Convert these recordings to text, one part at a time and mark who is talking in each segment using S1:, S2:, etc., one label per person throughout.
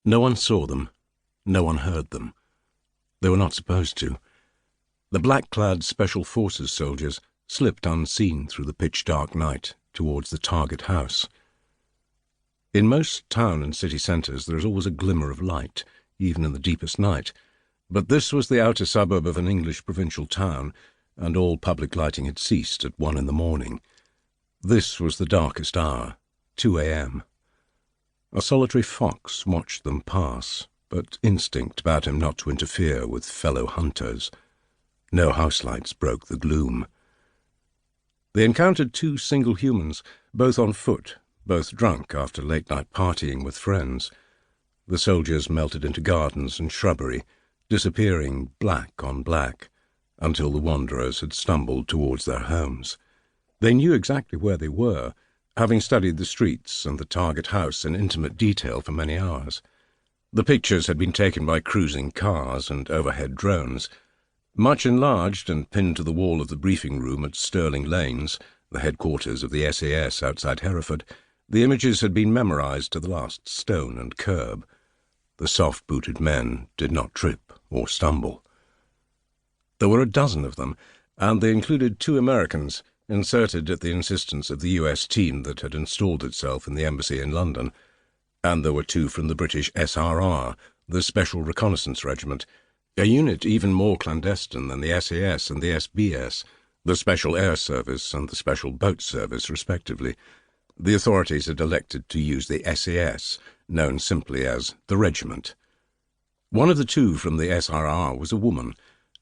S1: No one saw them. No one heard them. They were not supposed to. The black-clad Special Forces soldiers slipped unseen through the pitch-dark night towards the target house. In most town and city centres there is always a glimmer of light, even in the deepest night, but this was the outer suburb of an English provincial town, and all public lighting had ceased at 1 in the morning. This was the darkest hour, 2 a.m. A solitary fox watched them pass, but instinct bade him not to interfere with fellow hunters. No house lights broke the gloom. They encountered 2 single humans, both on foot, both drunk after late-night partying with friends. The soldiers melted into gardens and shrubbery, disappearing black on black, until the wanderers had stumbled towards their homes. They knew exactly where they were, having studied the streets and the target house in intimate detail for many hours. The pictures had been taken by cruising cars and overhead drones. Much enlarged and pinned to the wall of the briefing room at Stirling Lanes, the headquarters of the SAS outside Hereford, the images had been memorized to the last stone and curb. The soft-booted men did not trip or stumble. There were a dozen of them, and they included 2 Americans, inserted at the insistence of the US team that had installed itself in the embassy in London, and there were 2 from the British SRR, the Special Reconnaissance Regiment, a unit even more clandestine than the SAS and the SBS, the Special Air Service and the Special Boat Service, respectively. The authorities had elected to use the SAS, known simply as the Regiment. One of the 2 from the SRR was a woman.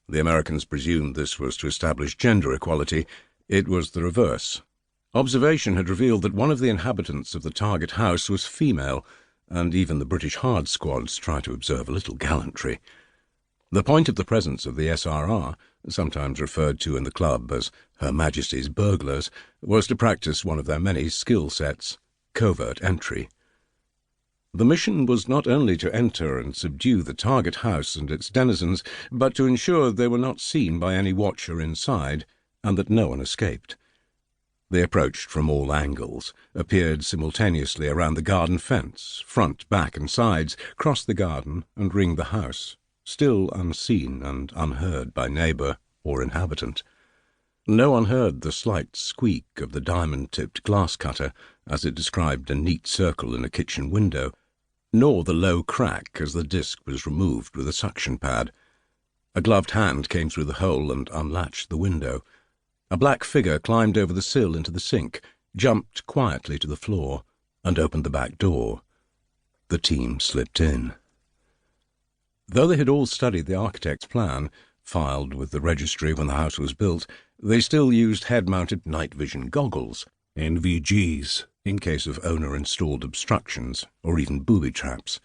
S1: The Americans presumed this was to establish gender equality. It was the reverse. Observation had revealed that one of the inhabitants of the target house was female, and even the British hard squads tried to observe a little gallantry. The point of the presence of the SRR, sometimes referred to in the club as Her Majesty's Burglars, was to practice one of their many skill sets, covert entry. The mission was not only to enter and subdue the target house and its denizens, but to ensure they were not seen by any watcher inside, and that no one escaped. They approached from all angles, appeared simultaneously around the garden fence, front, back, and sides, crossed the garden, and ringed the house, still unseen and unheard by neighbour or inhabitant. No one heard the slight squeak of the diamond-tipped glass cutter as it described a neat circle in a kitchen window, nor the low crack as the disc was removed with a suction pad. A gloved hand came through the hole and unlatched the window. A black figure climbed over the sill into the sink, jumped quietly to the floor, and opened the back door. The team slipped in. Though they had all studied the architect's plan, filed with the registry when the house was built, they still used head-mounted night vision goggles, NVGs, in case of owner-installed obstructions or even booby traps.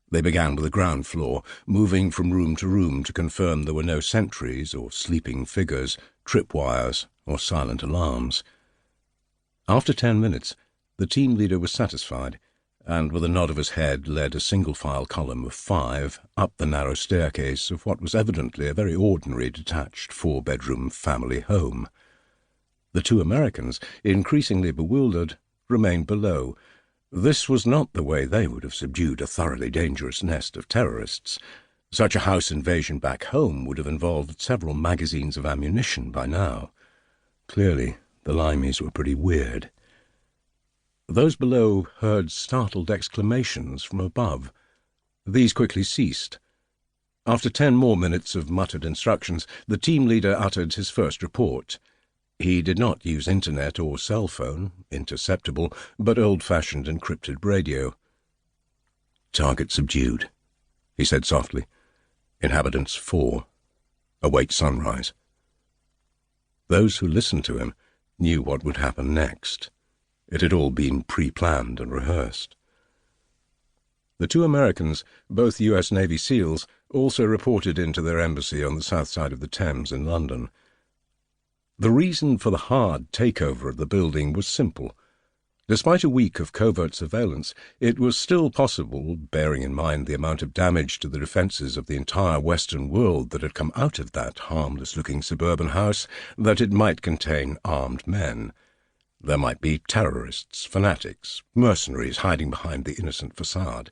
S1: They began with the ground floor, moving from room to room to confirm there were no sentries or sleeping figures, tripwires, or silent alarms. After 10 minutes, the team leader was satisfied, and with a nod of his head led a single-file column of 5 up the narrow staircase of what was evidently a very ordinary detached 4-bedroom family home. The 2 Americans, increasingly bewildered, remained below. This was not the way they would have subdued a thoroughly dangerous nest of terrorists. Such a house invasion back home would have involved several magazines of ammunition by now. Clearly, the Limeys were pretty weird. Those below heard startled exclamations from above. These quickly ceased. After 10 more minutes of muttered instructions, the team leader uttered his first report. He did not use internet or cell phone, interceptable, but old-fashioned encrypted radio. "Target subdued," he said softly. "Inhabitants 4. Await sunrise." Those who listened to him knew what would happen next. It had all been pre-planned and rehearsed. The 2 Americans, both US Navy SEALs, also reported into their embassy on the south side of the Thames in London. The reason for the hard takeover of the building was simple. Despite a week of covert surveillance, it was still possible, bearing in mind the amount of damage to the defences of the entire Western world that had come out of that harmless-looking suburban house, that it might contain armed men. There might be terrorists, fanatics, mercenaries hiding behind the innocent facade.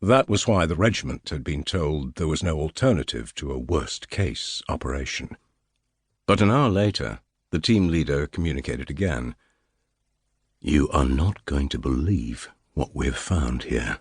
S1: That was why the regiment had been told there was no alternative to a worst-case operation. But an hour later, the team leader communicated again. "You are not going to believe what we've found here."